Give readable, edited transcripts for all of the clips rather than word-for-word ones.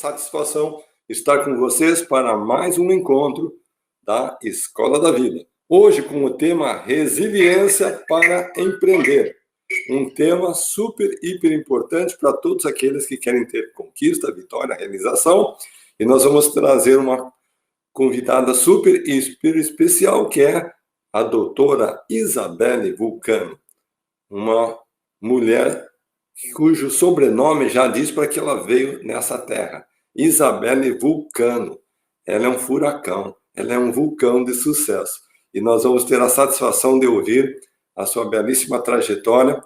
satisfação estar com vocês para mais um encontro da Escola da Vida. Hoje com o tema Resiliência para Empreender. Um tema super, hiper importante para todos aqueles que querem ter conquista, vitória, realização. E nós vamos trazer uma convidada super, hiper especial, que é a doutora Isabelle Vulcano. Uma mulher cujo sobrenome já diz para que ela veio nessa terra. Isabelle Vulcano. Ela é um furacão, ela é um vulcão de sucesso. E nós vamos ter a satisfação de ouvir a sua belíssima trajetória,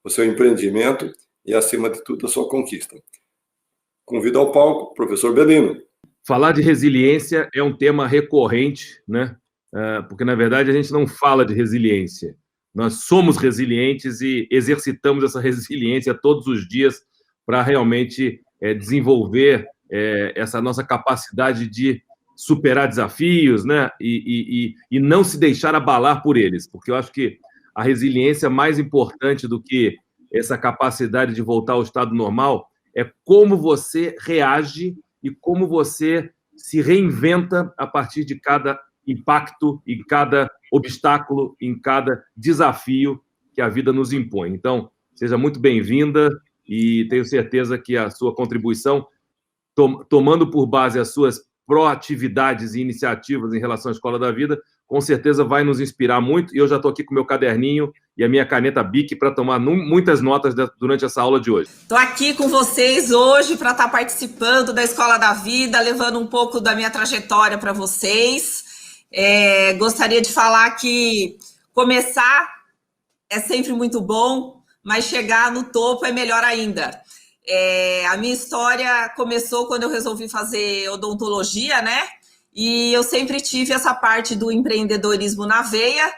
o seu empreendimento e, acima de tudo, a sua conquista. Convido ao palco o professor Belino. Falar de resiliência é um tema recorrente, né? Porque, na verdade, a gente não fala de resiliência. Nós somos resilientes e exercitamos essa resiliência todos os dias para realmente desenvolver essa nossa capacidade de superar desafios, né? E não se deixar abalar por eles, porque eu acho que a resiliência, mais importante do que essa capacidade de voltar ao estado normal, é como você reage e como você se reinventa a partir de cada impacto, em cada obstáculo, em cada desafio que a vida nos impõe. Então, seja muito bem-vinda e tenho certeza que a sua contribuição, tomando por base as suas proatividades e iniciativas em relação à Escola da Vida, com certeza vai nos inspirar muito. E eu já estou aqui com o meu caderninho e a minha caneta Bic para tomar muitas notas durante essa aula de hoje. Estou aqui com vocês hoje para estar participando da Escola da Vida, levando um pouco da minha trajetória para vocês. Gostaria de falar que começar é sempre muito bom, mas chegar no topo é melhor ainda. A minha história começou quando eu resolvi fazer odontologia, né? E eu sempre tive essa parte do empreendedorismo na veia.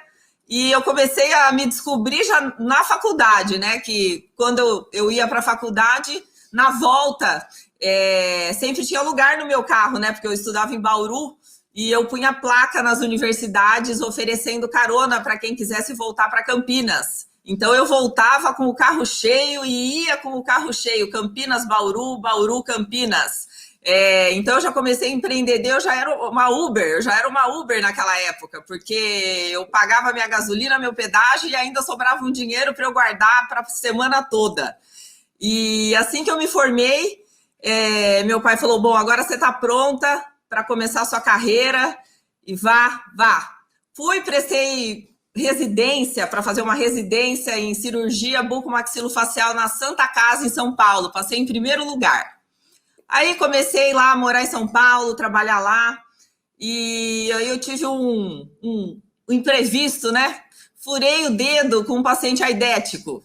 E eu comecei a me descobrir já na faculdade, né? Que quando eu ia para a faculdade, na volta, sempre tinha lugar no meu carro, né? Porque eu estudava em Bauru. E eu punha placa nas universidades oferecendo carona para quem quisesse voltar para Campinas. Então, eu voltava com o carro cheio e ia com o carro cheio. Campinas, Bauru, Bauru, Campinas. Então, eu já comecei a empreender. Eu já era uma Uber naquela época, porque eu pagava minha gasolina, meu pedágio e ainda sobrava um dinheiro para eu guardar para a semana toda. E assim que eu me formei, meu pai falou, bom, agora você está pronta para começar a sua carreira e vá. Prestei residência, para fazer uma residência em cirurgia bucomaxilofacial na Santa Casa, em São Paulo. Passei em primeiro lugar. Aí comecei lá a morar em São Paulo, trabalhar lá, e aí eu tive um imprevisto, né? Furei o dedo com um paciente aidético.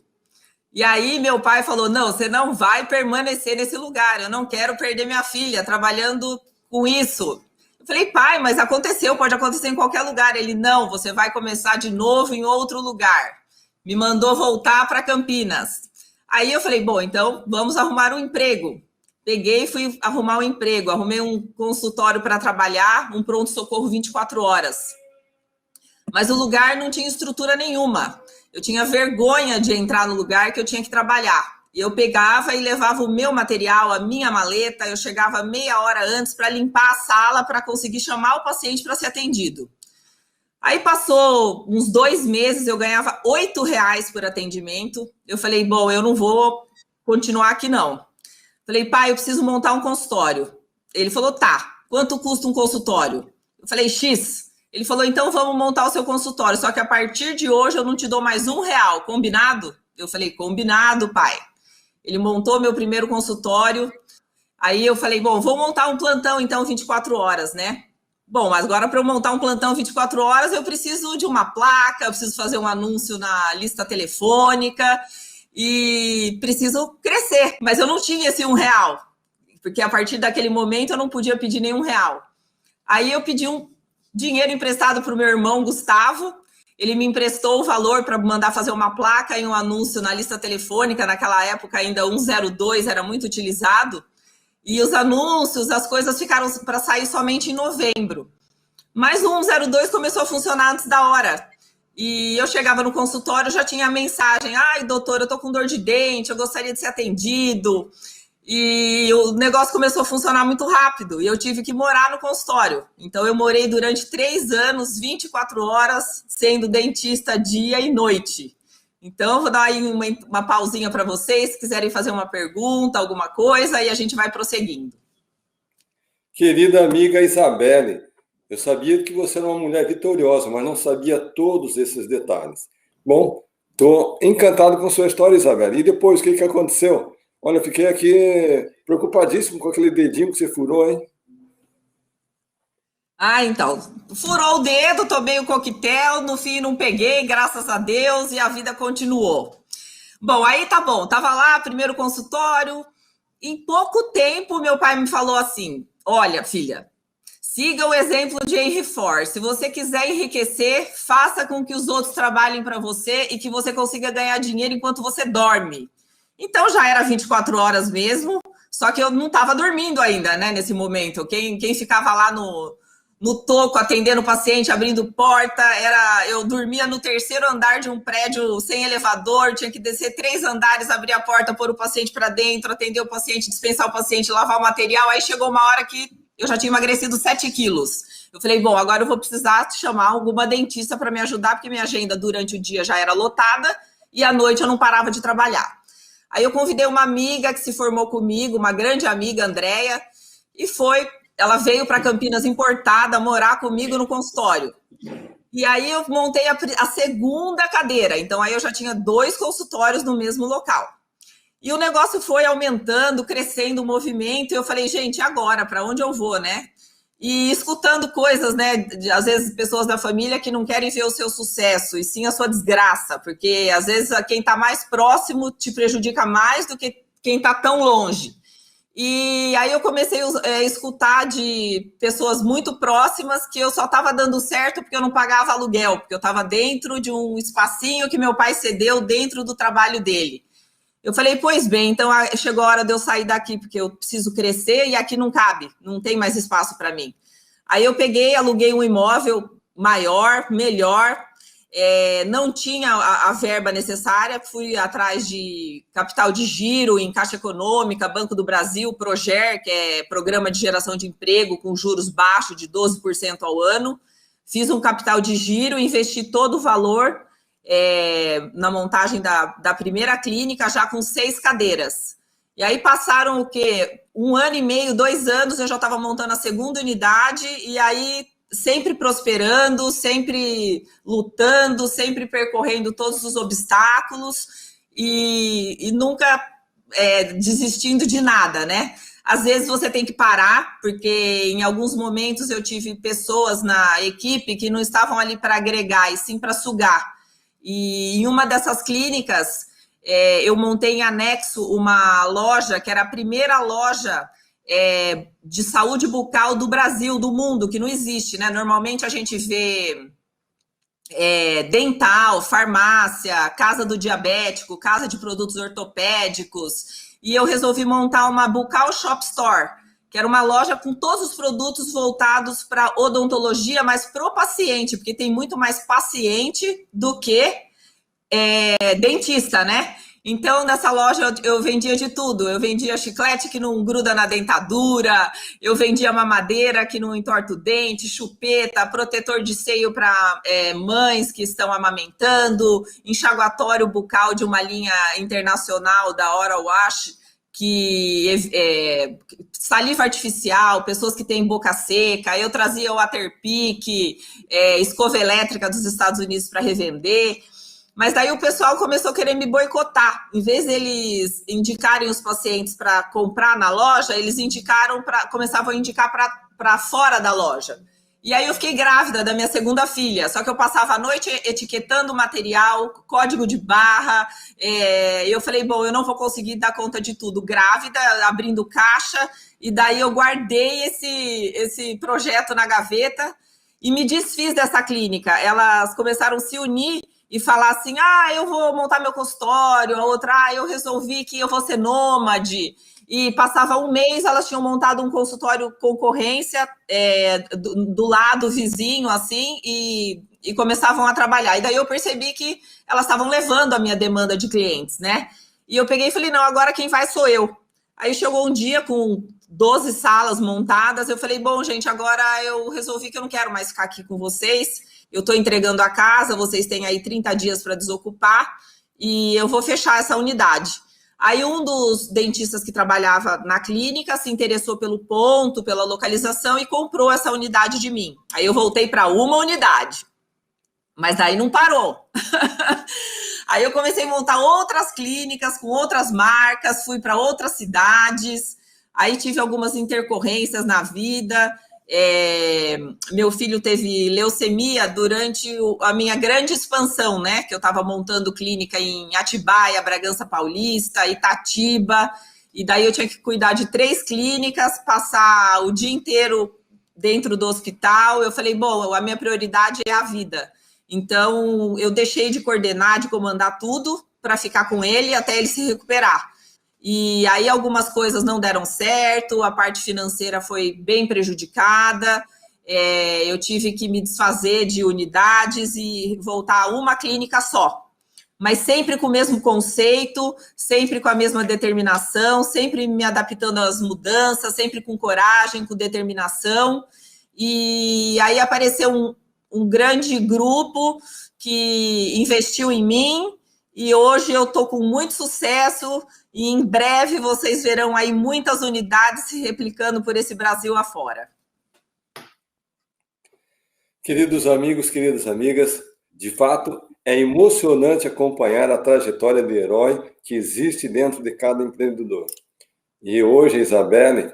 E aí meu pai falou, não, você não vai permanecer nesse lugar, eu não quero perder minha filha trabalhando com isso. Eu falei, pai, mas aconteceu, pode acontecer em qualquer lugar. Ele, não, você vai começar de novo em outro lugar. Me mandou voltar para Campinas. Aí eu falei, bom, então vamos arrumar um emprego. Peguei e fui arrumar um emprego. Arrumei um consultório para trabalhar, um pronto-socorro 24 horas. Mas o lugar não tinha estrutura nenhuma. Eu tinha vergonha de entrar no lugar que eu tinha que trabalhar. E eu pegava e levava o meu material, a minha maleta, eu chegava meia hora antes para limpar a sala para conseguir chamar o paciente para ser atendido. Aí passou uns 2 meses, eu ganhava R$8 por atendimento. Eu falei, bom, eu não vou continuar aqui não. Falei, pai, eu preciso montar um consultório. Ele falou, tá, quanto custa um consultório? Eu falei, X. Ele falou, então vamos montar o seu consultório, só que a partir de hoje eu não te dou mais R$1, combinado? Eu falei, combinado, pai. Ele montou meu primeiro consultório. Aí eu falei, bom, vou montar um plantão, então, 24 horas, né? Bom, mas agora para eu montar um plantão 24 horas, eu preciso de uma placa, eu preciso fazer um anúncio na lista telefônica e preciso crescer. Mas eu não tinha esse R$1, porque a partir daquele momento eu não podia pedir nenhum R$1. Aí eu pedi um dinheiro emprestado para o meu irmão, Gustavo. Ele me emprestou o valor para mandar fazer uma placa e um anúncio na lista telefônica. Naquela época, ainda 102 era muito utilizado. E os anúncios, as coisas ficaram para sair somente em novembro. Mas o 102 começou a funcionar antes da hora. E eu chegava no consultório, já tinha a mensagem. Ai, doutor, eu tô com dor de dente, eu gostaria de ser atendido. E o negócio começou a funcionar muito rápido e eu tive que morar no consultório. Então, eu morei durante 3 anos, 24 horas, sendo dentista dia e noite. Então, eu vou dar aí uma pausinha para vocês, se quiserem fazer uma pergunta, alguma coisa, e a gente vai prosseguindo. Querida amiga Isabelle, eu sabia que você era uma mulher vitoriosa, mas não sabia todos esses detalhes. Bom, estou encantado com sua história, Isabelle. E depois, o que aconteceu? Olha, fiquei aqui preocupadíssimo com aquele dedinho que você furou, hein? Então, furou o dedo, tomei o coquetel, no fim não peguei, graças a Deus, e a vida continuou. Bom, aí tá bom, tava lá, primeiro consultório, em pouco tempo meu pai me falou assim, olha, filha, siga o exemplo de Henry Ford, se você quiser enriquecer, faça com que os outros trabalhem para você e que você consiga ganhar dinheiro enquanto você dorme. Então, já era 24 horas mesmo, só que eu não estava dormindo ainda, né, nesse momento. Quem ficava lá no toco, atendendo o paciente, abrindo porta, eu dormia no 3º andar de um prédio sem elevador, tinha que descer 3 andares, abrir a porta, pôr o paciente para dentro, atender o paciente, dispensar o paciente, lavar o material. Aí chegou uma hora que eu já tinha emagrecido 7 quilos. Eu falei, bom, agora eu vou precisar chamar alguma dentista para me ajudar, porque minha agenda durante o dia já era lotada e à noite eu não parava de trabalhar. Aí eu convidei uma amiga que se formou comigo, uma grande amiga, Andréia, e ela veio para Campinas importada, morar comigo no consultório. E aí eu montei a segunda cadeira, então aí eu já tinha 2 consultórios no mesmo local. E o negócio foi aumentando, crescendo o movimento, e eu falei, gente, agora, para onde eu vou, né? E escutando coisas, né, às vezes pessoas da família que não querem ver o seu sucesso, e sim a sua desgraça, porque às vezes quem está mais próximo te prejudica mais do que quem está tão longe. E aí eu comecei a escutar de pessoas muito próximas que eu só estava dando certo porque eu não pagava aluguel, porque eu estava dentro de um espacinho que meu pai cedeu dentro do trabalho dele. Eu falei, pois bem, então chegou a hora de eu sair daqui, porque eu preciso crescer e aqui não cabe, não tem mais espaço para mim. Aí eu peguei, aluguei um imóvel maior, melhor, não tinha a verba necessária, fui atrás de capital de giro em Caixa Econômica, Banco do Brasil, Proger, que é Programa de Geração de Emprego, com juros baixos de 12% ao ano. Fiz um capital de giro, investi todo o valor na montagem da primeira clínica, já com 6 cadeiras. E aí passaram o quê? 1 ano e meio, 2 anos, eu já estava montando a segunda unidade, e aí sempre prosperando, sempre lutando, sempre percorrendo todos os obstáculos e nunca desistindo de nada, né? Às vezes você tem que parar, porque em alguns momentos eu tive pessoas na equipe que não estavam ali para agregar, e sim para sugar. E em uma dessas clínicas, eu montei em anexo uma loja, que era a primeira loja de saúde bucal do Brasil, do mundo, que não existe, né? Normalmente a gente vê dental, farmácia, casa do diabético, casa de produtos ortopédicos, e eu resolvi montar uma Bucal Shop Store, que era uma loja com todos os produtos voltados para odontologia, mas para o paciente, porque tem muito mais paciente do que dentista, né? Então, nessa loja eu vendia de tudo. Eu vendia chiclete que não gruda na dentadura, eu vendia mamadeira que não entorta o dente, chupeta, protetor de seio para mães que estão amamentando, enxaguatório bucal de uma linha internacional da Oral Wash, que saliva artificial, pessoas que têm boca seca. Eu trazia o Waterpik, escova elétrica dos Estados Unidos para revender. Mas daí o pessoal começou a querer me boicotar. Em vez deles indicarem os pacientes para comprar na loja, eles começavam a indicar para fora da loja. E aí eu fiquei grávida da minha segunda filha, só que eu passava a noite etiquetando o material, código de barra, eu falei, bom, eu não vou conseguir dar conta de tudo, grávida, abrindo caixa, e daí eu guardei esse projeto na gaveta e me desfiz dessa clínica. Elas começaram a se unir e falar assim, eu vou montar meu consultório, a outra, eu resolvi que eu vou ser nômade. E passava um mês, elas tinham montado um consultório concorrência do lado vizinho, assim, e começavam a trabalhar. E daí eu percebi que elas estavam levando a minha demanda de clientes, né? E eu peguei e falei, não, agora quem vai sou eu. Aí chegou um dia com 12 salas montadas, eu falei, bom, gente, agora eu resolvi que eu não quero mais ficar aqui com vocês, eu estou entregando a casa, vocês têm aí 30 dias para desocupar, e eu vou fechar essa unidade. Aí um dos dentistas que trabalhava na clínica se interessou pelo ponto, pela localização e comprou essa unidade de mim. Aí eu voltei para uma unidade, mas aí não parou. Aí eu comecei a montar outras clínicas com outras marcas, fui para outras cidades, aí tive algumas intercorrências na vida. Meu filho teve leucemia durante a minha grande expansão, né? Que eu estava montando clínica em Atibaia, Bragança Paulista, Itatiba, e daí eu tinha que cuidar de 3 clínicas, passar o dia inteiro dentro do hospital. Eu falei, bom, a minha prioridade é a vida. Então, eu deixei de coordenar, de comandar tudo para ficar com ele até ele se recuperar. E aí algumas coisas não deram certo, a parte financeira foi bem prejudicada, eu tive que me desfazer de unidades e voltar a uma clínica só. Mas sempre com o mesmo conceito, sempre com a mesma determinação, sempre me adaptando às mudanças, sempre com coragem, com determinação. E aí apareceu um grande grupo que investiu em mim e hoje eu estou com muito sucesso e em breve vocês verão aí muitas unidades se replicando por esse Brasil afora. Queridos amigos, queridas amigas, de fato é emocionante acompanhar a trajetória de herói que existe dentro de cada empreendedor. E hoje a Isabelle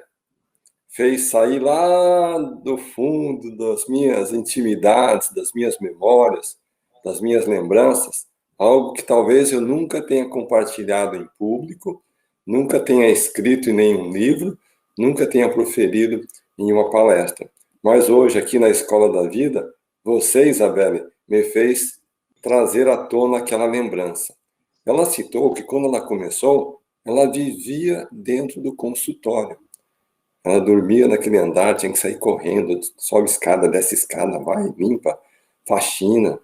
fez sair lá do fundo das minhas intimidades, das minhas memórias, das minhas lembranças, algo que talvez eu nunca tenha compartilhado em público, nunca tenha escrito em nenhum livro, nunca tenha proferido em uma palestra. Mas hoje, aqui na Escola da Vida, você, Isabelle, me fez trazer à tona aquela lembrança. Ela citou que quando ela começou, ela vivia dentro do consultório. Ela dormia naquele andar, tinha que sair correndo, sobe escada, desce escada, vai, limpa, faxina,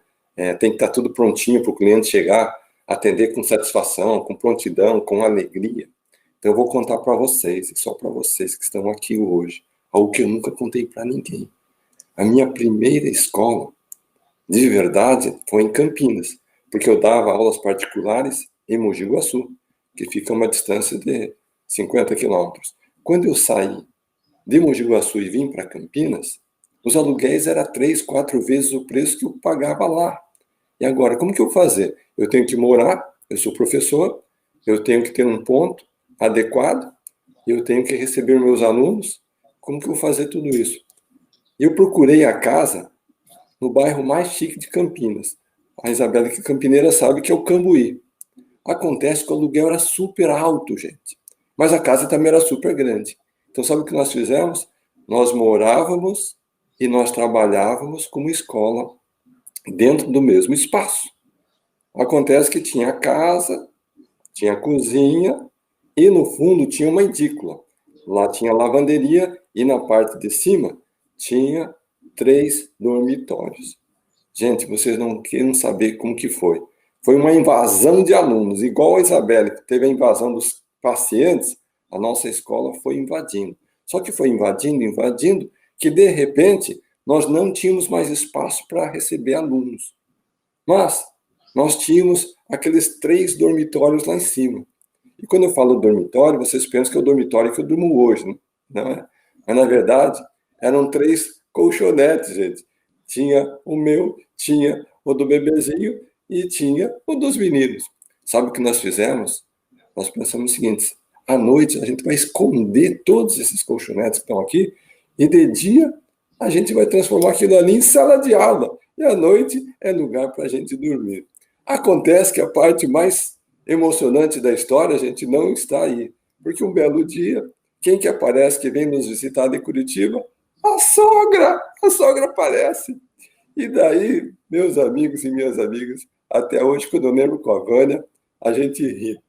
tem que estar tudo prontinho para o cliente chegar, atender com satisfação, com prontidão, com alegria. Então eu vou contar para vocês, e só para vocês que estão aqui hoje, algo que eu nunca contei para ninguém. A minha primeira escola, de verdade, foi em Campinas, porque eu dava aulas particulares em Mogi Guaçu, que fica a uma distância de 50 quilômetros. Quando eu saí de Mogi Guaçu e vim para Campinas, os aluguéis eram 3, 4 vezes o preço que eu pagava lá. E agora, como que eu vou fazer? Eu tenho que morar, eu sou professor, eu tenho que ter um ponto adequado, eu tenho que receber meus alunos, como que eu vou fazer tudo isso? Eu procurei a casa no bairro mais chique de Campinas. A Isabelle, que é campineira, sabe que é o Cambuí. Acontece que o aluguel era super alto, gente. Mas a casa também era super grande. Então, sabe o que nós fizemos? Nós morávamos e nós trabalhávamos como escola dentro do mesmo espaço. Acontece que tinha a casa, tinha a cozinha e, no fundo, tinha uma edícula. Lá tinha a lavanderia e, na parte de cima, tinha 3 dormitórios. Gente, vocês não querem saber como que foi. Foi uma invasão de alunos, igual a Isabelle, que teve a invasão dos pacientes, a nossa escola foi invadindo. Só que foi invadindo, que de repente nós não tínhamos mais espaço para receber alunos. Mas nós tínhamos aqueles 3 dormitórios lá em cima. E quando eu falo dormitório, vocês pensam que é o dormitório que eu durmo hoje, né? Não é? Mas na verdade, eram 3 colchonetes, gente. Tinha o meu, tinha o do bebezinho e tinha o dos meninos. Sabe o que nós fizemos? Nós pensamos o seguinte: à noite a gente vai esconder todos esses colchonetes que estão aqui e de dia a gente vai transformar aquilo ali em sala de aula. E à noite é lugar para a gente dormir. Acontece que a parte mais emocionante da história, a gente não está aí. Porque um belo dia, quem que aparece que vem nos visitar de Curitiba? A sogra aparece. E daí, meus amigos e minhas amigas, até hoje, quando eu lembro com a Vânia, a gente ri.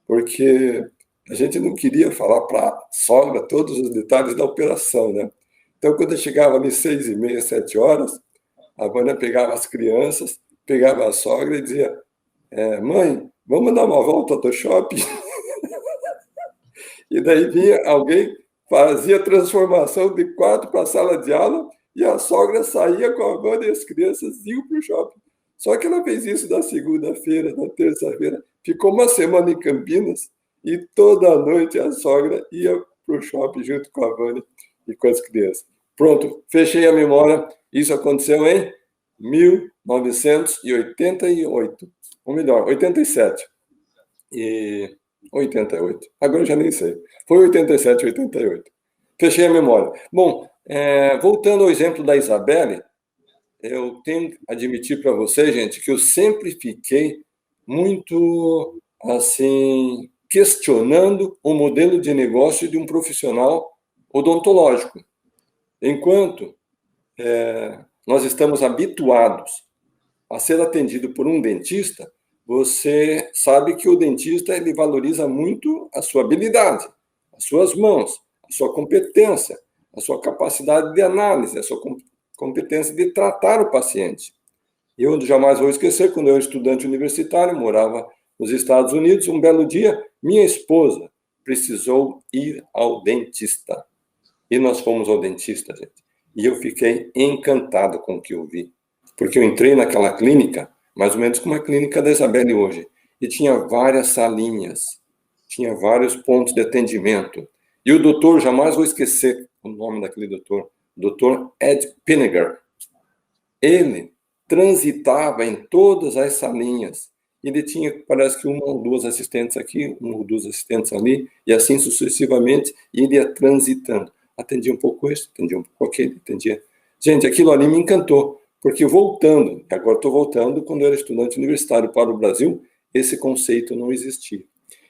Porque a gente não queria falar para a sogra todos os detalhes da operação, né? Então, quando eu chegava ali 6h30, 7 horas, a Vânia pegava as crianças, pegava a sogra e dizia: mãe, vamos dar uma volta ao shopping? E daí vinha alguém, fazia transformação de quarto para a sala de aula, e a sogra saía com a van e as crianças iam para o shopping. Só que ela fez isso na segunda-feira, na terça-feira, ficou uma semana em Campinas, e toda noite a sogra ia para o shopping junto com a Vânia e com as crianças. Pronto, fechei a memória. Isso aconteceu em 1988. Ou melhor, 87. E 88. Agora eu já nem sei. Foi 87, 88. Fechei a memória. Bom, voltando ao exemplo da Isabelle, eu tenho que admitir para você, gente, que eu sempre fiquei muito, assim, questionando o modelo de negócio de um profissional odontológico. Enquanto nós estamos habituados a ser atendido por um dentista, você sabe que o dentista ele valoriza muito a sua habilidade, as suas mãos, a sua competência, a sua capacidade de análise, a sua competência de tratar o paciente. Eu jamais vou esquecer, quando eu era estudante universitário, morava nos Estados Unidos, um belo dia, minha esposa precisou ir ao dentista. E nós fomos ao dentista, gente. E eu fiquei encantado com o que eu vi. Porque eu entrei naquela clínica, mais ou menos como a clínica da Isabelle hoje, e tinha várias salinhas, tinha vários pontos de atendimento. E o doutor, jamais vou esquecer o nome daquele doutor, Dr. Ed Pinnegar. Ele transitava em todas as salinhas. Ele tinha, parece que uma ou duas assistentes aqui, uma ou duas assistentes ali, e assim sucessivamente, e ele ia transitando. Atendia um pouco esse, atendia um pouco aquele, atendia... Gente, aquilo ali me encantou, porque voltando, agora estou voltando, quando eu era estudante universitário para o Brasil, esse conceito não existia.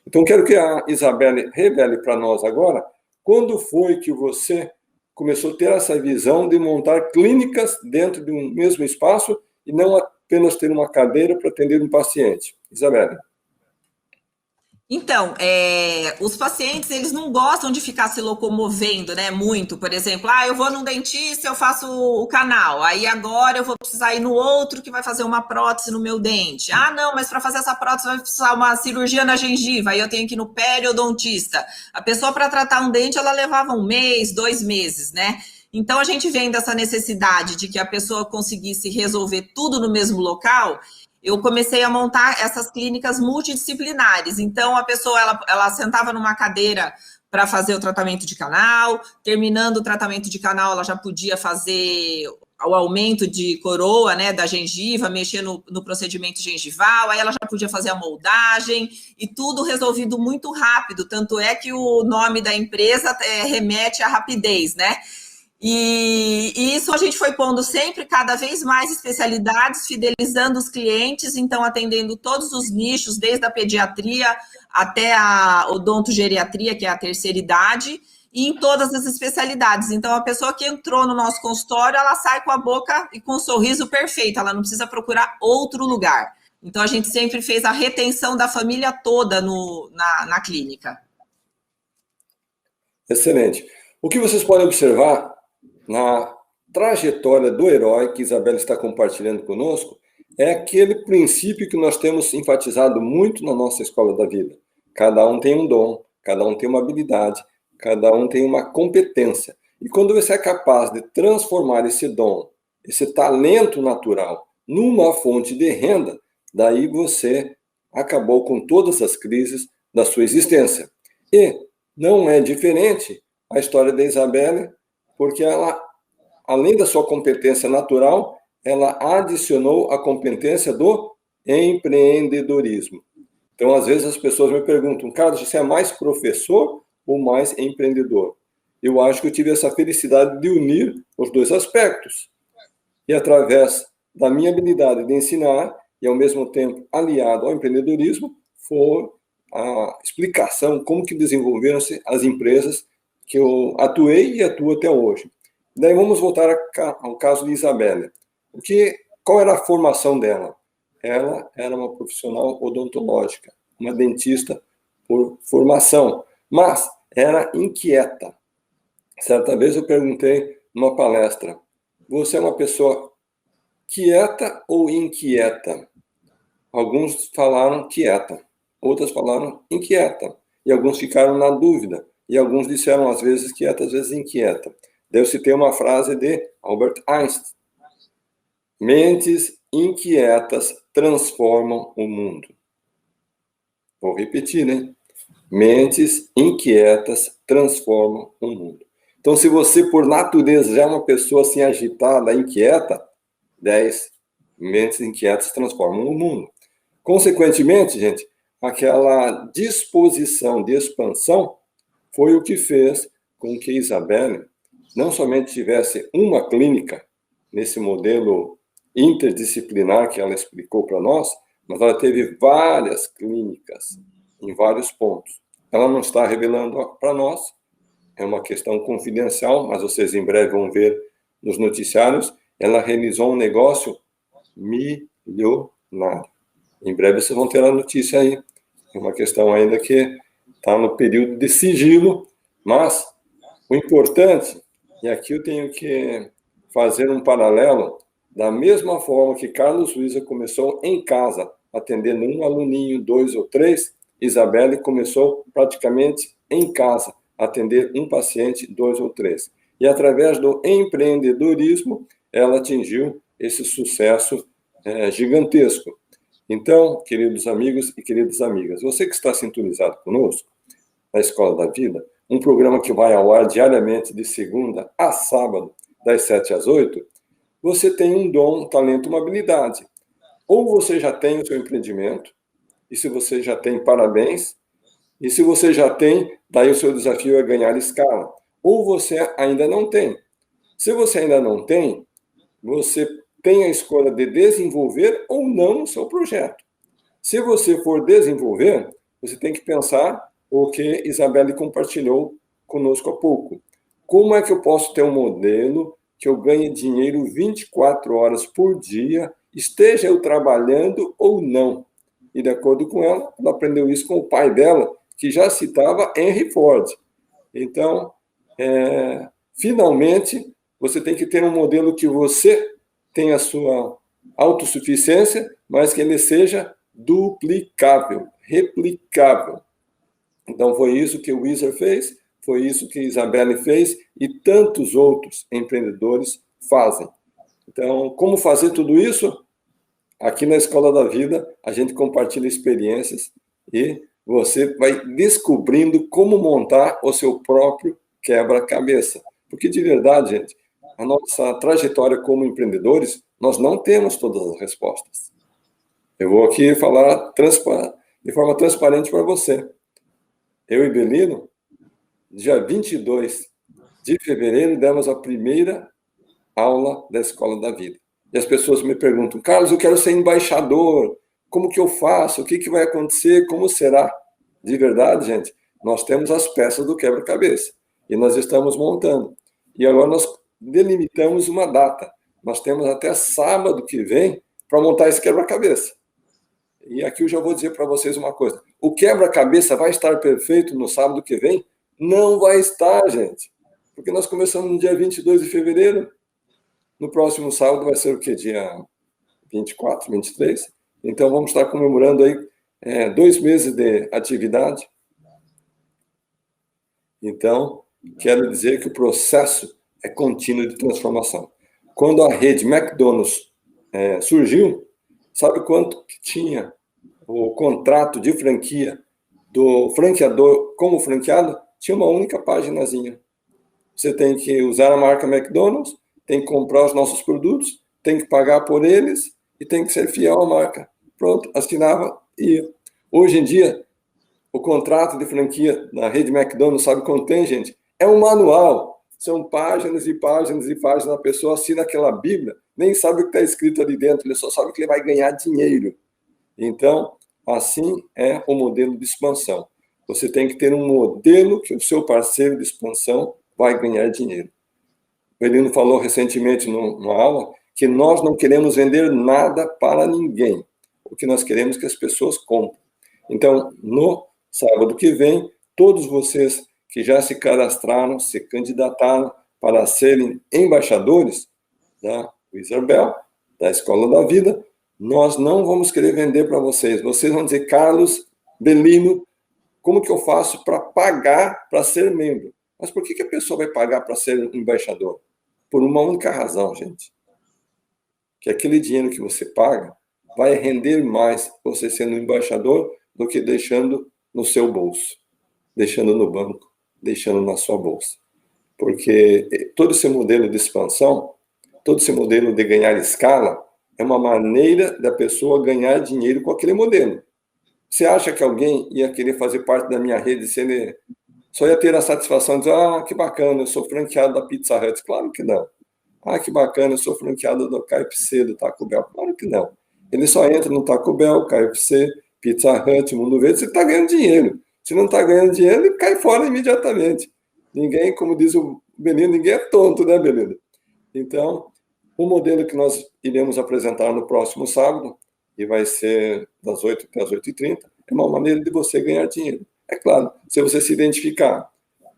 Então, quero que a Isabelle revele para nós agora, quando foi que você começou a ter essa visão de montar clínicas dentro de um mesmo espaço e não apenas ter uma cadeira para atender um paciente. Isabelle. Então, os pacientes, eles não gostam de ficar se locomovendo, né, muito. Por exemplo, eu vou num dentista, eu faço o canal, aí agora eu vou precisar ir no outro que vai fazer uma prótese no meu dente. Não, mas para fazer essa prótese vai precisar uma cirurgia na gengiva, aí eu tenho que ir no periodontista. A pessoa, para tratar um dente, ela levava 1 mês, 2 meses, né? Então, a gente vem dessa necessidade de que a pessoa conseguisse resolver tudo no mesmo local. Eu comecei a montar essas clínicas multidisciplinares. Então, a pessoa ela sentava numa cadeira para fazer o tratamento de canal, terminando o tratamento de canal, ela já podia fazer o aumento de coroa, né, da gengiva, mexer no procedimento gengival, aí ela já podia fazer a moldagem, e tudo resolvido muito rápido. Tanto é que o nome da empresa remete à rapidez, né? E isso a gente foi pondo sempre cada vez mais especialidades, fidelizando os clientes, então atendendo todos os nichos, desde a pediatria até a odontogeriatria, que é a terceira idade, e em todas as especialidades. Então, a pessoa que entrou no nosso consultório, ela sai com a boca e com um sorriso perfeito, ela não precisa procurar outro lugar. Então, a gente sempre fez a retenção da família toda na clínica. Excelente. O que vocês podem observar na trajetória do herói que Isabelle está compartilhando conosco é aquele princípio que nós temos enfatizado muito na nossa escola da vida. Cada um tem um dom, cada um tem uma habilidade, cada um tem uma competência. E quando você é capaz de transformar esse dom, esse talento natural, numa fonte de renda, daí você acabou com todas as crises da sua existência. E não é diferente a história da Isabelle, porque ela, além da sua competência natural, ela adicionou a competência do empreendedorismo. Então, às vezes, as pessoas me perguntam, Carlos, você é mais professor ou mais empreendedor? Eu acho que eu tive essa felicidade de unir os dois aspectos. E, através da minha habilidade de ensinar, e, ao mesmo tempo, aliado ao empreendedorismo, foi a explicação como que desenvolveram-se as empresas que eu atuei e atuo até hoje. Daí vamos voltar ao caso de Isabelle. Qual era a formação dela? Ela era uma profissional odontológica, uma dentista por formação, mas era inquieta. Certa vez eu perguntei numa palestra, você é uma pessoa quieta ou inquieta? Alguns falaram quieta, outros falaram inquieta. e alguns ficaram na dúvida, e alguns disseram, às vezes, quieta, às vezes inquieta. Daí eu citei uma frase de Albert Einstein: mentes inquietas transformam o mundo. Vou repetir, né? Mentes inquietas transformam o mundo. Então, se você, por natureza, já é uma pessoa assim agitada, inquieta, 10 mentes inquietas transformam o mundo. Consequentemente, gente, aquela disposição de expansão foi o que fez com que Isabelle não somente tivesse uma clínica nesse modelo interdisciplinar que ela explicou para nós, mas ela teve várias clínicas em vários pontos. Ela não está revelando para nós, é uma questão confidencial, mas vocês em breve vão ver nos noticiários. Ela realizou um negócio milionário. Em breve vocês vão ter a notícia aí. É uma questão ainda que está no período de sigilo, mas o importante, e aqui eu tenho que fazer um paralelo, da mesma forma que Carlos Luiza começou em casa, atendendo um aluninho, 2 ou 3, Isabelle começou praticamente em casa, atender um paciente, 2 ou 3. E através do empreendedorismo, ela atingiu esse sucesso gigantesco. Então, queridos amigos e queridas amigas, você que está sintonizado conosco, na Escola da Vida, um programa que vai ao ar diariamente de segunda a sábado, das 7 às 8, você tem um dom, um talento, uma habilidade. Ou você já tem o seu empreendimento, e se você já tem, parabéns, e se você já tem, daí o seu desafio é ganhar escala. Ou você ainda não tem. Se você ainda não tem, você tem a escolha de desenvolver ou não o seu projeto. Se você for desenvolver, você tem que pensar o que Isabelle compartilhou conosco há pouco. Como é que eu posso ter um modelo que eu ganhe dinheiro 24 horas por dia, esteja eu trabalhando ou não? E de acordo com ela, ela aprendeu isso com o pai dela, que já citava Henry Ford. Então, finalmente, você tem que ter um modelo que você tenha a sua autossuficiência, mas que ele seja duplicável, replicável. Então, foi isso que o Wizard fez, foi isso que Isabelle fez e tantos outros empreendedores fazem. Então, como fazer tudo isso? Aqui na Escola da Vida, a gente compartilha experiências e você vai descobrindo como montar o seu próprio quebra-cabeça. Porque, de verdade, gente, a nossa trajetória como empreendedores, nós não temos todas as respostas. Eu vou aqui falar de forma transparente para você. Eu e Belino, dia 22 de fevereiro, demos a primeira aula da Escola da Vida. E as pessoas me perguntam: Carlos, eu quero ser embaixador, como que eu faço? O que vai acontecer? Como será? De verdade, gente, nós temos as peças do quebra-cabeça e nós estamos montando. E agora nós delimitamos uma data. Nós temos até sábado que vem para montar esse quebra-cabeça. E aqui eu já vou dizer para vocês uma coisa. O quebra-cabeça vai estar perfeito no sábado que vem? Não vai estar, gente. Porque nós começamos no dia 22 de fevereiro. No próximo sábado vai ser o quê? Dia 24, 23. Então, vamos estar comemorando aí 2 meses de atividade. Então, quero dizer que o processo é contínuo de transformação. Quando a rede McDonald's surgiu, sabe quanto que tinha o contrato de franquia do franqueador como franqueado? Tinha uma única paginazinha. Você tem que usar a marca McDonald's, tem que comprar os nossos produtos, tem que pagar por eles e tem que ser fiel à marca. Pronto, assinava e ia. Hoje em dia, o contrato de franquia na rede McDonald's, sabe quanto tem, gente? É um manual. São páginas e páginas e páginas. A pessoa assina aquela Bíblia, nem sabe o que está escrito ali dentro, ele só sabe que ele vai ganhar dinheiro. Então, assim é o modelo de expansão. Você tem que ter um modelo que o seu parceiro de expansão vai ganhar dinheiro. O Belino falou recentemente numa aula que nós não queremos vender nada para ninguém. O que nós queremos é que as pessoas comprem. Então, no sábado que vem, todos vocês que já se cadastraram, se candidataram para serem embaixadores da Wizard Bell, da Escola da Vida, nós não vamos querer vender para vocês. Vocês vão dizer: Carlos, Belino, como que eu faço para pagar para ser membro? Mas por que a pessoa vai pagar para ser embaixador? Por uma única razão, gente. Que aquele dinheiro que você paga vai render mais você sendo embaixador do que deixando no seu bolso, deixando no banco, deixando na sua bolsa. Porque todo esse modelo de expansão, todo esse modelo de ganhar escala, é uma maneira da pessoa ganhar dinheiro com aquele modelo. Você acha que alguém ia querer fazer parte da minha rede se ele só ia ter a satisfação de dizer, que bacana, eu sou franqueado da Pizza Hut? Claro que não. Que bacana, eu sou franqueado do KFC, do Taco Bell? Claro que não. Ele só entra no Taco Bell, KFC, Pizza Hut, Mundo Verde, se ele está ganhando dinheiro. Se não está ganhando dinheiro, ele cai fora imediatamente. Ninguém, como diz o Belino, ninguém é tonto, né, Belino? Então, o modelo que nós iremos apresentar no próximo sábado, e vai ser das 8 até as 8h30, é uma maneira de você ganhar dinheiro. É claro, se você se identificar,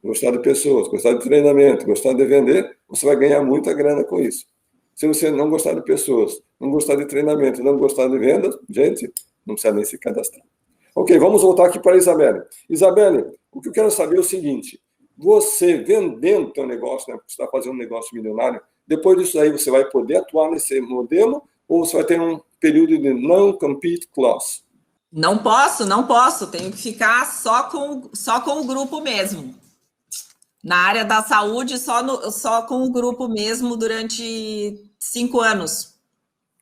gostar de pessoas, gostar de treinamento, gostar de vender, você vai ganhar muita grana com isso. Se você não gostar de pessoas, não gostar de treinamento, não gostar de vendas, gente, não precisa nem se cadastrar. Ok, vamos voltar aqui para a Isabelle. Isabelle, o que eu quero saber é o seguinte, você vendendo o seu negócio, né, porque você está fazendo um negócio milionário, depois disso aí você vai poder atuar nesse modelo ou você vai ter um período de non-compete clause? Não posso. Tenho que ficar só com o grupo mesmo. Na área da saúde, só com o grupo mesmo durante 5 anos.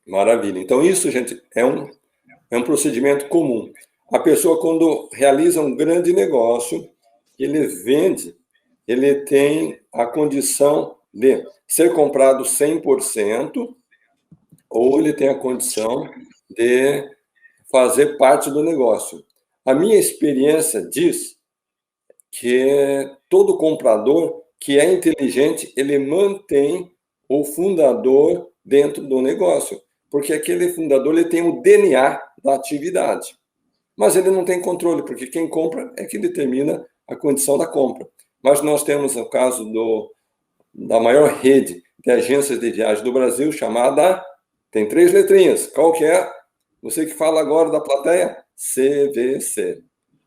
Maravilha. Então, isso, gente, é um procedimento comum. A pessoa, quando realiza um grande negócio, ele vende, ele tem a condição de ser comprado 100%, ou ele tem a condição de fazer parte do negócio. A minha experiência diz que todo comprador que é inteligente, ele mantém o fundador dentro do negócio, porque aquele fundador ele tem o DNA da atividade, mas ele não tem controle, porque quem compra é que determina a condição da compra. Mas nós temos o caso da maior rede de agências de viagem do Brasil, chamada, tem 3 letrinhas, qual que é? Você que fala agora da plateia? CVC.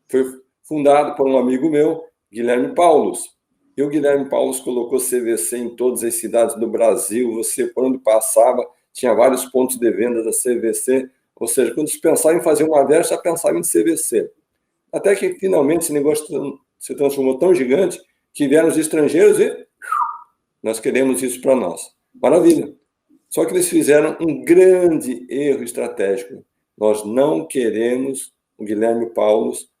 Foi fundado por um amigo meu, Guilherme Paulos. E o Guilherme Paulos colocou CVC em todas as cidades do Brasil. Você, por onde passava, tinha vários pontos de venda da CVC. Ou seja, quando se pensava em fazer uma viagem, já pensava em CVC. Até que, finalmente, esse negócio se transformou tão gigante que vieram os estrangeiros e nós queremos isso para nós. Maravilha. Só que eles fizeram um grande erro estratégico. Nós não queremos o Guilherme Paulos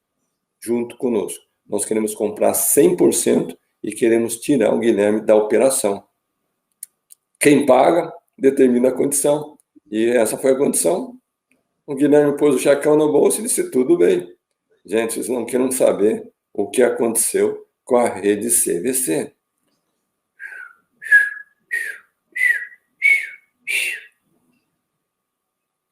junto conosco. Nós queremos comprar 100% e queremos tirar o Guilherme da operação. Quem paga, determina a condição. E essa foi a condição. O Guilherme pôs o checão no bolso e disse, tudo bem. Gente, vocês não querem saber o que aconteceu com a rede CVC.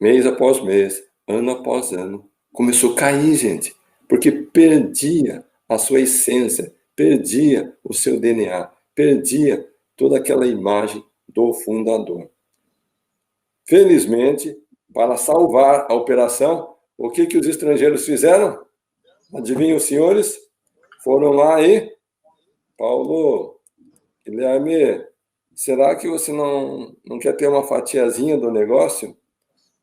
Mês após mês, ano após ano, começou a cair, gente, porque perdia a sua essência, perdia o seu DNA, perdia toda aquela imagem do fundador. Felizmente, para salvar a operação, o que os estrangeiros fizeram? Adivinham, senhores? Foram lá e... Paulo, Guilherme, será que você não quer ter uma fatiazinha do negócio?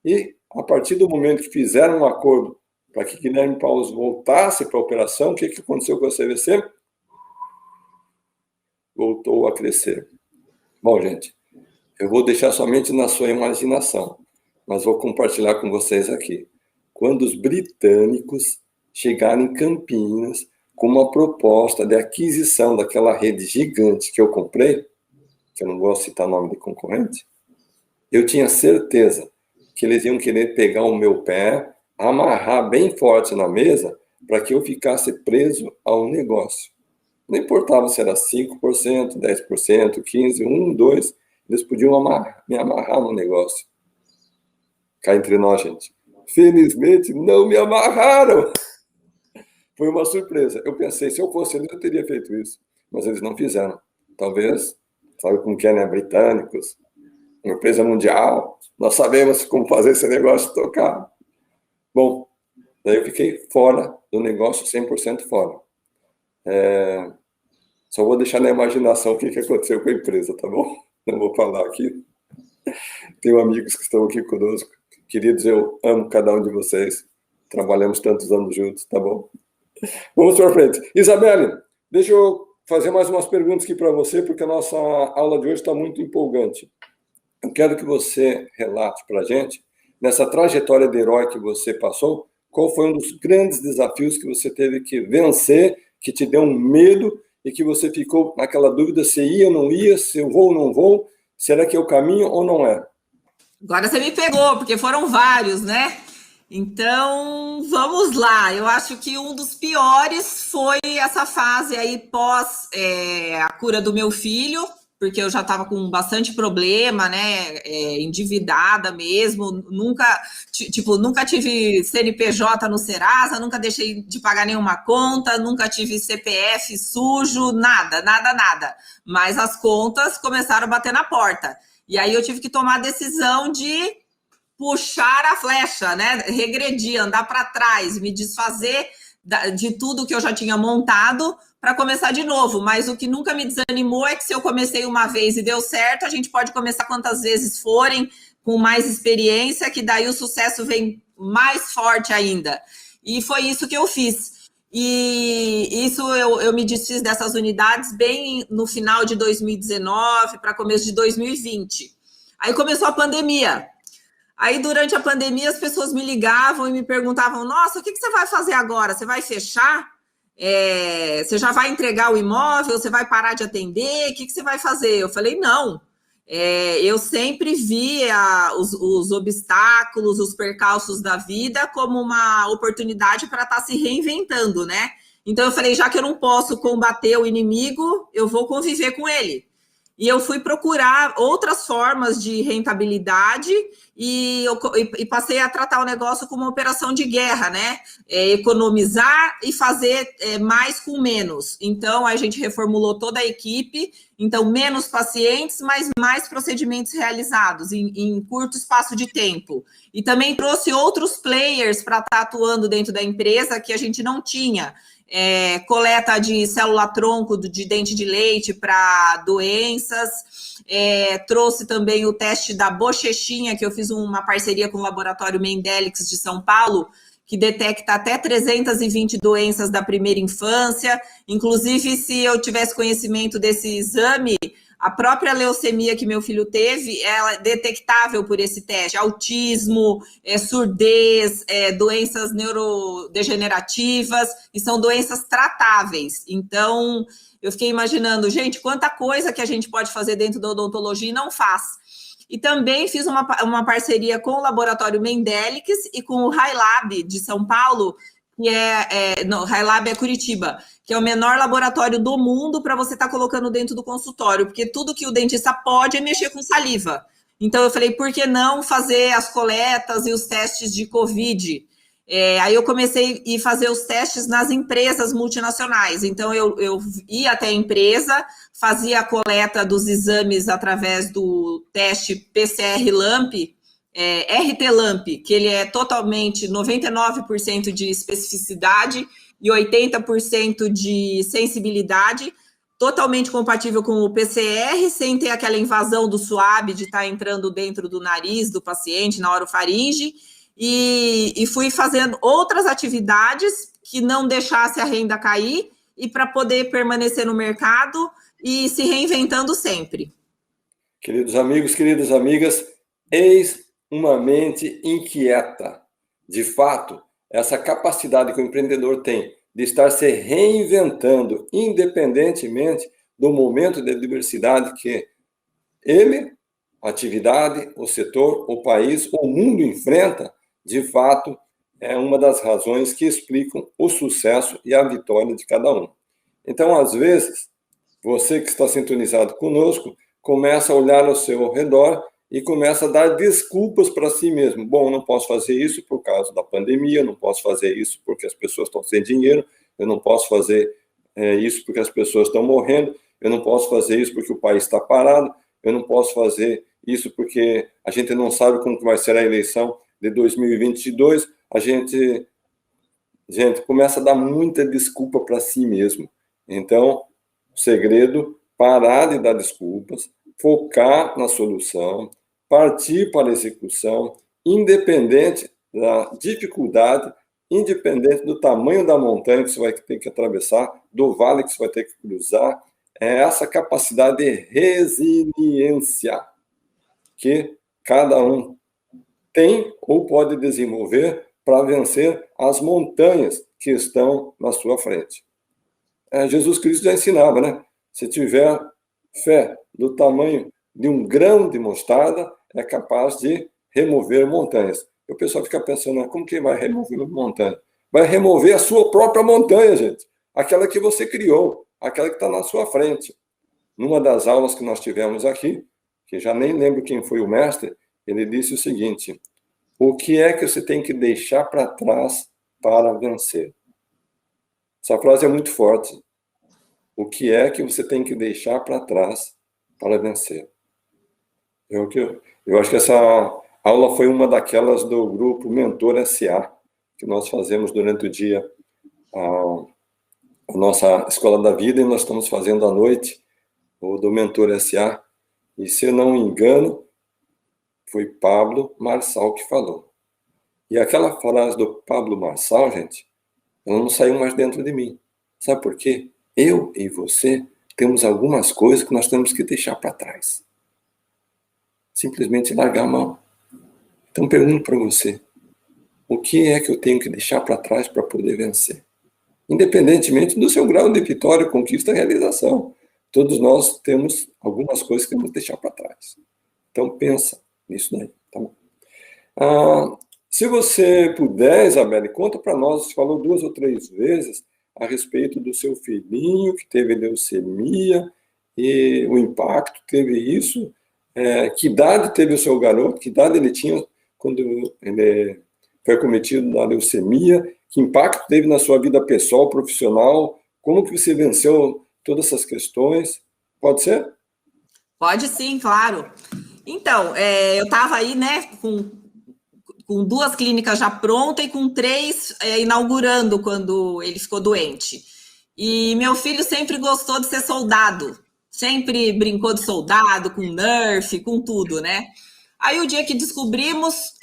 E, a partir do momento que fizeram um acordo para que Guilherme Paulo voltasse para a operação, o que aconteceu com a CVC? Voltou a crescer. Bom, gente, eu vou deixar somente na sua imaginação, mas vou compartilhar com vocês aqui. Quando os britânicos chegaram em Campinas com uma proposta de aquisição daquela rede gigante que eu comprei, que eu não gosto de citar nome de concorrente, eu tinha certeza que eles iam querer pegar o meu pé, amarrar bem forte na mesa, para que eu ficasse preso ao negócio. Não importava se era 5%, 10%, 15%, 1%, 2%, eles podiam me amarrar no negócio. Cá entre nós, gente. Felizmente, não me amarraram. Foi uma surpresa. Eu pensei, se eu fosse eles, eu teria feito isso. Mas eles não fizeram. Talvez, sabe como que é, né? Britânicos, uma empresa mundial, nós sabemos como fazer esse negócio tocar. Bom, Daí eu fiquei fora do negócio, 100% fora. Só vou deixar na imaginação o que aconteceu com a empresa, tá bom? Não vou falar aqui. Tenho amigos que estão aqui conosco. Queridos, eu amo cada um de vocês. Trabalhamos tantos anos juntos, tá bom? Vamos para frente. Isabelle, deixa eu fazer mais umas perguntas aqui para você, porque a nossa aula de hoje está muito empolgante. Eu quero que você relate para a gente, nessa trajetória de herói que você passou, qual foi um dos grandes desafios que você teve que vencer, que te deu um medo e que você ficou naquela dúvida se ia ou não ia, se eu vou ou não vou, será que é o caminho ou não é? Agora você me pegou, porque foram vários, né? Então, vamos lá. Eu acho que um dos piores foi essa fase aí pós a cura do meu filho, porque eu já estava com bastante problema, né? Endividada mesmo, nunca tive CNPJ no Serasa, nunca deixei de pagar nenhuma conta, nunca tive CPF sujo, nada. Mas as contas começaram a bater na porta. E aí eu tive que tomar a decisão de puxar a flecha, né? Regredir, andar para trás, me desfazer de tudo que eu já tinha montado para começar de novo. Mas o que nunca me desanimou é que se eu comecei uma vez e deu certo, a gente pode começar quantas vezes forem, com mais experiência, que daí o sucesso vem mais forte ainda. E foi isso que eu fiz. E isso eu me desfiz dessas unidades bem no final de 2019 para começo de 2020. Aí começou a pandemia. Aí, durante a pandemia, as pessoas me ligavam e me perguntavam, nossa, o que você vai fazer agora? Você vai fechar? Você já vai entregar o imóvel? Você vai parar de atender? O que você vai fazer? Eu falei, não. Eu sempre via os obstáculos, os percalços da vida como uma oportunidade para estar se reinventando, né? Então, eu falei, já que eu não posso combater o inimigo, eu vou conviver com ele. E eu fui procurar outras formas de rentabilidade e passei a tratar o negócio como uma operação de guerra, né? Economizar e fazer mais com menos. Então, a gente reformulou toda a equipe. Então, menos pacientes, mas mais procedimentos realizados em curto espaço de tempo. E também trouxe outros players para estar atuando dentro da empresa que a gente não tinha. Coleta de célula-tronco de dente de leite para doenças, trouxe também o teste da bochechinha, que eu fiz uma parceria com o Laboratório Mendelix de São Paulo, que detecta até 320 doenças da primeira infância. Inclusive, se eu tivesse conhecimento desse exame, a própria leucemia que meu filho teve, ela é detectável por esse teste. Autismo, surdez, doenças neurodegenerativas, e são doenças tratáveis. Então, eu fiquei imaginando, gente, quanta coisa que a gente pode fazer dentro da odontologia e não faz. E também fiz uma parceria com o Laboratório Mendelix e com o HiLab de São Paulo, que HiLab é Curitiba, que é o menor laboratório do mundo para você estar colocando dentro do consultório, porque tudo que o dentista pode é mexer com saliva. Então, eu falei, por que não fazer as coletas e os testes de Covid? Aí eu comecei a fazer os testes nas empresas multinacionais. Então, eu ia até a empresa, fazia a coleta dos exames através do teste PCR-LAMP, RT-LAMP, que ele é totalmente 99% de especificidade e 80% de sensibilidade, totalmente compatível com o PCR, sem ter aquela invasão do suave de estar entrando dentro do nariz do paciente na orofaringe, e fui fazendo outras atividades que não deixasse a renda cair e para poder permanecer no mercado e se reinventando sempre. Queridos amigos, queridas amigas, eis uma mente inquieta. De fato, essa capacidade que o empreendedor tem de estar se reinventando, independentemente do momento de adversidade que ele, a atividade, o setor, o país, o mundo enfrenta, de fato, é uma das razões que explicam o sucesso e a vitória de cada um. Então, às vezes, você que está sintonizado conosco, começa a olhar ao seu redor e começa a dar desculpas para si mesmo. Bom, eu não posso fazer isso por causa da pandemia, eu não posso fazer isso porque as pessoas estão sem dinheiro, eu não posso fazer isso porque as pessoas estão morrendo, eu não posso fazer isso porque o país está parado, eu não posso fazer isso porque a gente não sabe como vai ser a eleição de 2022, a gente gente, começa a dar muita desculpa para si mesmo. Então, o segredo, parar de dar desculpas, focar na solução, partir para a execução, independente da dificuldade, independente do tamanho da montanha que você vai ter que atravessar, do vale que você vai ter que cruzar, é essa capacidade de resiliência que cada um tem ou pode desenvolver para vencer as montanhas que estão na sua frente. Jesus Cristo já ensinava, né? Se tiver fé do tamanho de um grão de mostarda, é capaz de remover montanhas. E o pessoal fica pensando, como que vai remover uma montanha? Vai remover a sua própria montanha, gente. Aquela que você criou, aquela que está na sua frente. Numa das aulas que nós tivemos aqui, que já nem lembro quem foi o mestre, ele disse o seguinte: o que é que você tem que deixar para trás para vencer? Essa frase é muito forte. O que é que você tem que deixar para trás para vencer? Eu acho que essa aula foi uma daquelas do grupo Mentor SA, que nós fazemos durante o dia a nossa Escola da Vida, e nós estamos fazendo à noite o do Mentor SA. E, se eu não me engano, foi Pablo Marçal que falou. E aquela frase do Pablo Marçal, gente, ela não saiu mais dentro de mim. Sabe por quê? Eu e você temos algumas coisas que nós temos que deixar para trás. Simplesmente largar a mão. Então, pergunto para você, o que é que eu tenho que deixar para trás para poder vencer? Independentemente do seu grau de vitória, conquista e realização. Todos nós temos algumas coisas que temos que deixar para trás. Então, pensa nisso daí. Tá bom? Se você puder, Isabelle, conta para nós, você falou 2 ou 3 vezes a respeito do seu filhinho que teve leucemia e o impacto que teve isso. Que idade teve o seu garoto? Que idade ele tinha quando ele foi acometido da leucemia? Que impacto teve na sua vida pessoal, profissional? Como que você venceu todas essas questões? Pode ser? Pode sim, claro. Então, eu estava aí, né, com 2 clínicas já prontas e com 3 inaugurando quando ele ficou doente. E meu filho sempre gostou de ser soldado, sempre brincou de soldado, com Nerf, com tudo, né? Aí o dia que descobrimos,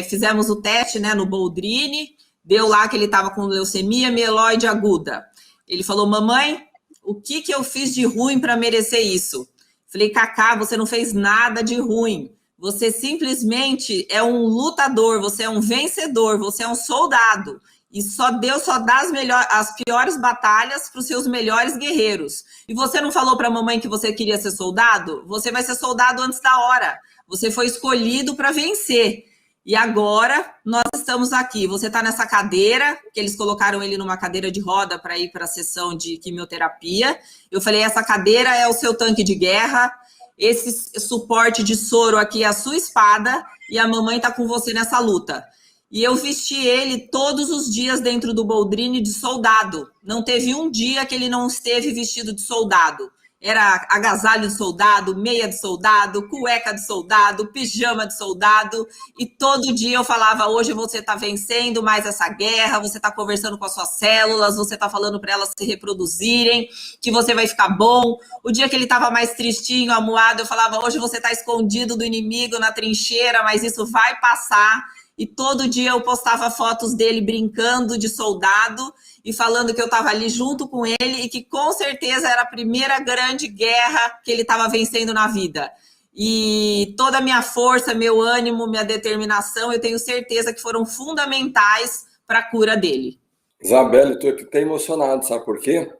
fizemos o teste, né, no Boldrini, deu lá que ele estava com leucemia mieloide aguda. Ele falou, mamãe, o que eu fiz de ruim para merecer isso? Falei, Cacá, você não fez nada de ruim. Você simplesmente é um lutador, você é um vencedor, você é um soldado. E Deus só dá as piores batalhas para os seus melhores guerreiros. E você não falou para a mamãe que você queria ser soldado? Você vai ser soldado antes da hora. Você foi escolhido para vencer. E agora nós estamos aqui. Você está nessa cadeira, que eles colocaram ele numa cadeira de roda para ir para a sessão de quimioterapia. Eu falei, essa cadeira é o seu tanque de guerra. Esse suporte de soro aqui é a sua espada e a mamãe está com você nessa luta. E eu vesti ele todos os dias dentro do Boldrini de soldado. Não teve um dia que ele não esteve vestido de soldado. Era agasalho de soldado, meia de soldado, cueca de soldado, pijama de soldado. E todo dia eu falava, hoje você está vencendo mais essa guerra, você está conversando com as suas células, você está falando para elas se reproduzirem, que você vai ficar bom. O dia que ele estava mais tristinho, amuado, eu falava, hoje você está escondido do inimigo na trincheira, mas isso vai passar. E todo dia eu postava fotos dele brincando de soldado e falando que eu estava ali junto com ele e que com certeza era a primeira grande guerra que ele estava vencendo na vida. E toda a minha força, meu ânimo, minha determinação, eu tenho certeza que foram fundamentais para a cura dele. Isabelle, eu estou até emocionado, sabe por quê?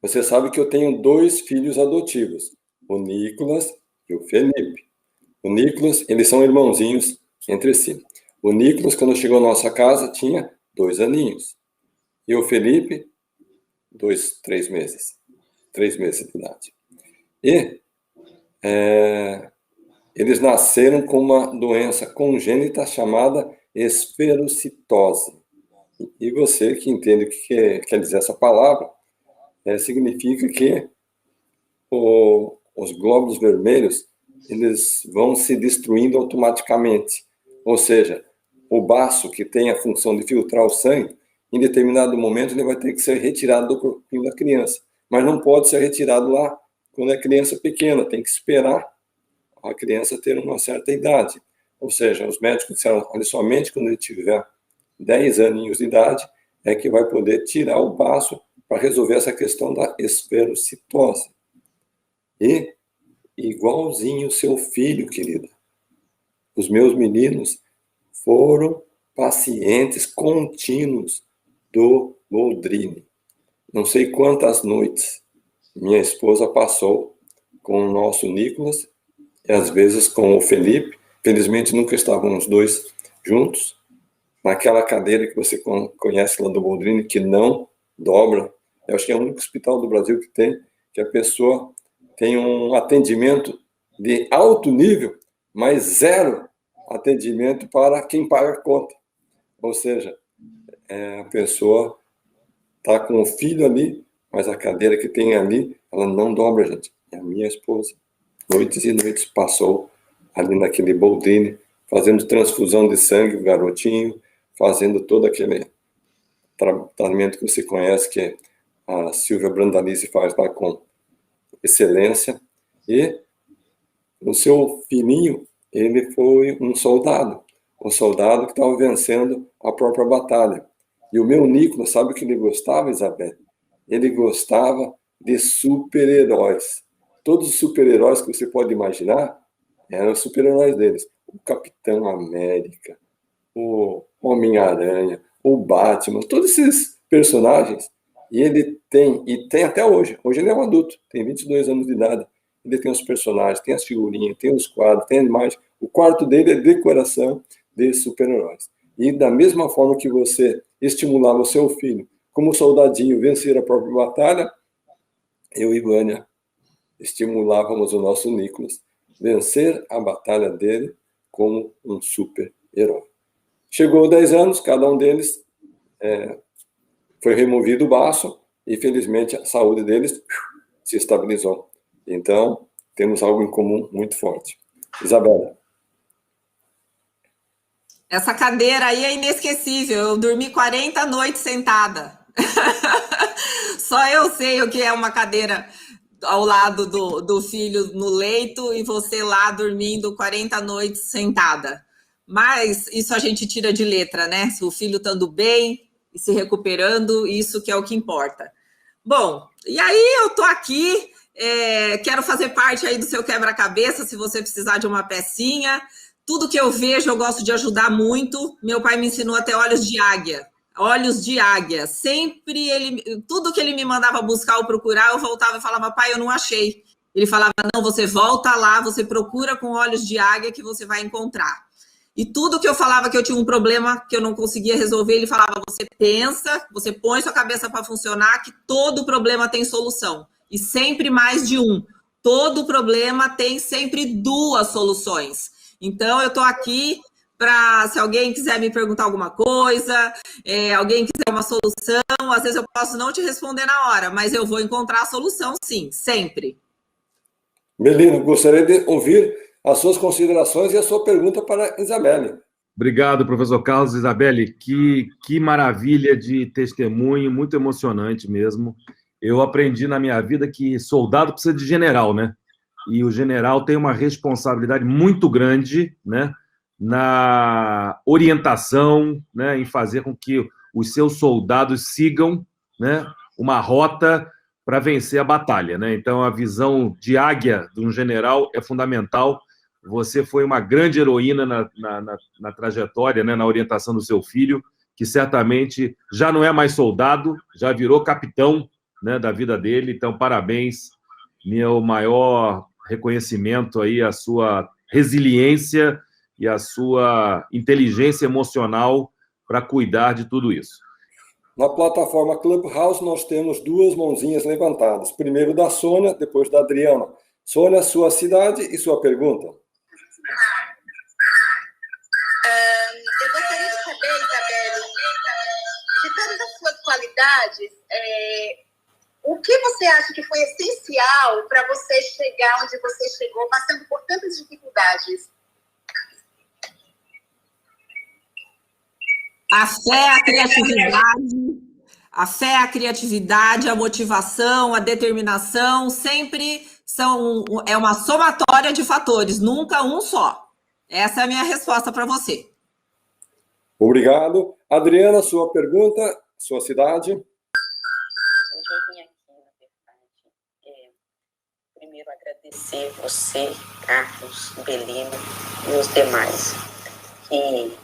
Você sabe que eu tenho 2 filhos adotivos, o Nicolas e o Felipe. O Nicolas, eles são irmãozinhos entre si. O Nicolas, quando chegou à nossa casa, tinha 2 aninhos. E o Felipe, 3 meses. 3 meses de idade. E eles nasceram com uma doença congênita chamada esferocitose. E você que entende o que quer dizer essa palavra, significa que os glóbulos vermelhos, eles vão se destruindo automaticamente. Ou seja, o baço que tem a função de filtrar o sangue, em determinado momento ele vai ter que ser retirado do corpinho da criança. Mas não pode ser retirado lá quando é criança pequena, tem que esperar a criança ter uma certa idade. Ou seja, os médicos disseram, olha, somente quando ele tiver 10 aninhos de idade é que vai poder tirar o baço para resolver essa questão da esferocitose. E igualzinho seu filho, querida. Os meus meninos foram pacientes contínuos do Boldrini. Não sei quantas noites minha esposa passou com o nosso Nicolas e às vezes com o Felipe. Felizmente nunca estavam os dois juntos. Naquela cadeira que você conhece lá do Boldrini, que não dobra. Eu acho que é o único hospital do Brasil que tem, que a pessoa tem um atendimento de alto nível, mas zero atendimento para quem paga a conta. Ou seja, a pessoa está com o filho ali, mas a cadeira que tem ali, ela não dobra, gente. E a minha esposa, noites e noites, passou ali naquele Boldrini, fazendo transfusão de sangue, o garotinho, fazendo todo aquele tratamento que você conhece, que a Silvia Brandalize faz lá com excelência. E o seu filhinho, ele foi um soldado que estava vencendo a própria batalha. E o meu Nicolas, sabe o que ele gostava, Isabel? Ele gostava de super-heróis. Todos os super-heróis que você pode imaginar eram os super-heróis deles. O Capitão América, o Homem-Aranha, o Batman, todos esses personagens. E ele tem até hoje. Hoje ele é um adulto, tem 22 anos de idade. Ele tem os personagens, tem as figurinhas, tem os quadros, tem a imagem. O quarto dele é decoração de super-heróis. E da mesma forma que você estimulava o seu filho, como soldadinho, vencer a própria batalha, eu e Vânia estimulávamos o nosso Nicolas vencer a batalha dele como um super-herói. Chegou 10 anos, cada um deles foi removido o baço e, felizmente, a saúde deles se estabilizou. Então, temos algo em comum muito forte. Isabela. Essa cadeira aí é inesquecível. Eu dormi 40 noites sentada. Só eu sei o que é uma cadeira ao lado do filho no leito e você lá dormindo 40 noites sentada. Mas isso a gente tira de letra, né? Se o filho estando bem e se recuperando, isso que é o que importa. Bom, e aí eu tô aqui, quero fazer parte aí do seu quebra-cabeça, se você precisar de uma pecinha. Tudo que eu vejo, eu gosto de ajudar muito. Meu pai me ensinou a ter olhos de águia. Olhos de águia. Sempre tudo que ele me mandava buscar ou procurar, eu voltava e falava, pai, eu não achei. Ele falava, não, você volta lá, você procura com olhos de águia que você vai encontrar. E tudo que eu falava que eu tinha um problema que eu não conseguia resolver, ele falava, você pensa, você põe sua cabeça para funcionar, que todo problema tem solução. E sempre mais de um. Todo problema tem sempre duas soluções. Então, eu estou aqui para, se alguém quiser me perguntar alguma coisa, alguém quiser uma solução, às vezes eu posso não te responder na hora, mas eu vou encontrar a solução, sim, sempre. Melina, gostaria de ouvir as suas considerações e a sua pergunta para a Isabelle. Obrigado, professor Carlos. Isabelle, que maravilha de testemunho, muito emocionante mesmo. Eu aprendi na minha vida que soldado precisa de general, né? E o general tem uma responsabilidade muito grande, né, na orientação, né, em fazer com que os seus soldados sigam, né, uma rota para vencer a batalha, né? Então, a visão de águia de um general é fundamental. Você foi uma grande heroína na trajetória, né, na orientação do seu filho, que certamente já não é mais soldado, já virou capitão, né, da vida dele. Então, parabéns, meu maior reconhecimento aí à sua resiliência e à sua inteligência emocional para cuidar de tudo isso. Na plataforma Clubhouse, nós temos duas mãozinhas levantadas. Primeiro da Sônia, depois da Adriana. Sônia, sua cidade e sua pergunta. Eu gostaria de saber, Isabelle, de todas as suas qualidades, o que você acha que foi essencial para você chegar onde você chegou, passando por tantas dificuldades? A fé, a criatividade A fé, a criatividade, a motivação, a determinação sempre é uma somatória de fatores, nunca um só. Essa é a minha resposta para você. Obrigado. Adriana, sua pergunta, sua cidade? Hoje eu vim aqui, na verdade, primeiro agradecer você, Carlos, Belino e os demais que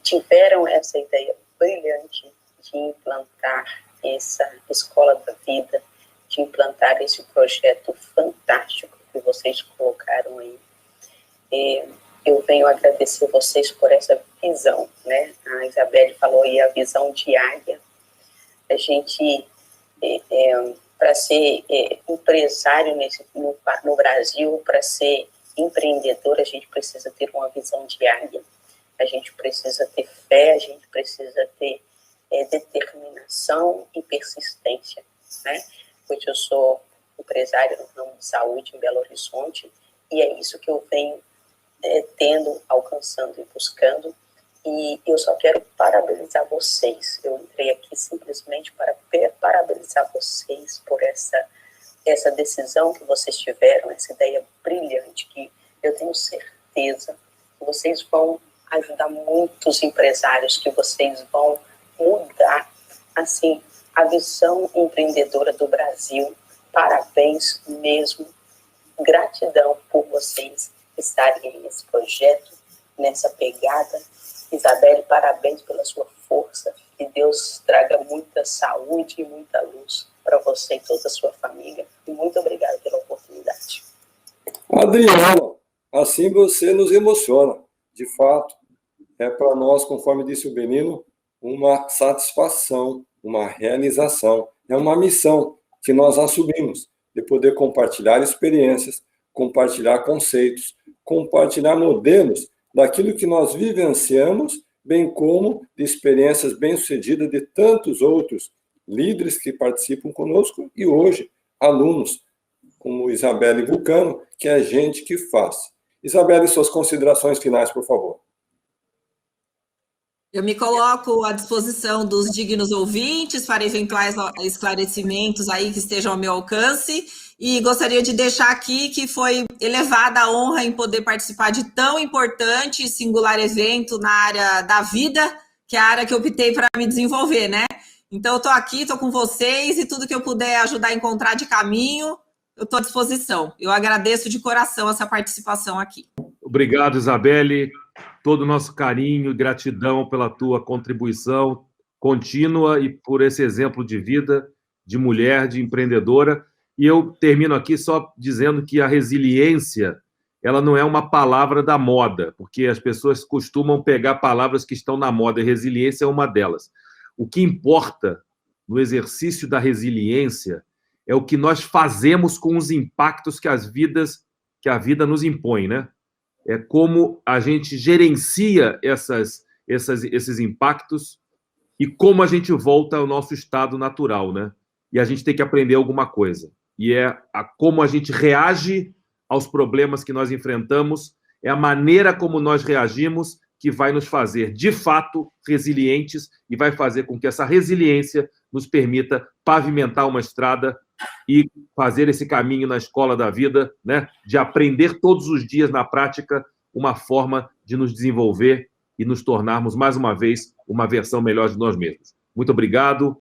tiveram essa ideia brilhante de implantar essa Escola da Vida, de implantar esse projeto fantástico que vocês colocaram aí. Eu venho agradecer vocês por essa visão, né? A Isabelle falou aí a visão diária. A gente, para ser empresário no Brasil, para ser empreendedor, a gente precisa ter uma visão diária. A gente precisa ter fé, a gente precisa ter determinação e persistência, né? Hoje eu sou empresária no ramo de saúde em Belo Horizonte e é isso que eu venho tendo, alcançando e buscando. E eu só quero parabenizar vocês. Eu entrei aqui simplesmente para parabenizar vocês por essa decisão que vocês tiveram, essa ideia brilhante, que eu tenho certeza que vocês vão ajudar muitos empresários, que vocês vão mudar, assim, a visão empreendedora do Brasil. Parabéns mesmo. Gratidão por vocês estarem nesse projeto, nessa pegada. Isabelle, parabéns pela sua força. Que Deus traga muita saúde e muita luz para você e toda a sua família. E muito obrigada pela oportunidade. Adriana, assim você nos emociona. De fato, é para nós, conforme disse o Benino, uma satisfação, uma realização. É uma missão que nós assumimos, de poder compartilhar experiências, compartilhar conceitos, compartilhar modelos daquilo que nós vivenciamos, bem como de experiências bem-sucedidas de tantos outros líderes que participam conosco e hoje alunos, como Isabelle Vulcano, que é gente que faz. Isabelle, suas considerações finais, por favor. Eu me coloco à disposição dos dignos ouvintes para eventuais esclarecimentos aí que estejam ao meu alcance e gostaria de deixar aqui que foi elevada a honra em poder participar de tão importante e singular evento na área da vida, que é a área que eu optei para me desenvolver, né? Então, eu estou aqui, estou com vocês e tudo que eu puder ajudar a encontrar de caminho, eu estou à disposição. Eu agradeço de coração essa participação aqui. Obrigado, Isabelle. Todo o nosso carinho e gratidão pela tua contribuição contínua e por esse exemplo de vida, de mulher, de empreendedora. E eu termino aqui só dizendo que a resiliência, ela não é uma palavra da moda, porque as pessoas costumam pegar palavras que estão na moda, e resiliência é uma delas. O que importa no exercício da resiliência é o que nós fazemos com os impactos que a vida nos impõe, né? É como a gente gerencia esses impactos e como a gente volta ao nosso estado natural, né? E a gente tem que aprender alguma coisa. E como a gente reage aos problemas que nós enfrentamos, é a maneira como nós reagimos que vai nos fazer, de fato, resilientes e vai fazer com que essa resiliência nos permita pavimentar uma estrada e fazer esse caminho na escola da vida, né? De aprender todos os dias na prática uma forma de nos desenvolver e nos tornarmos, mais uma vez, uma versão melhor de nós mesmos. Muito obrigado.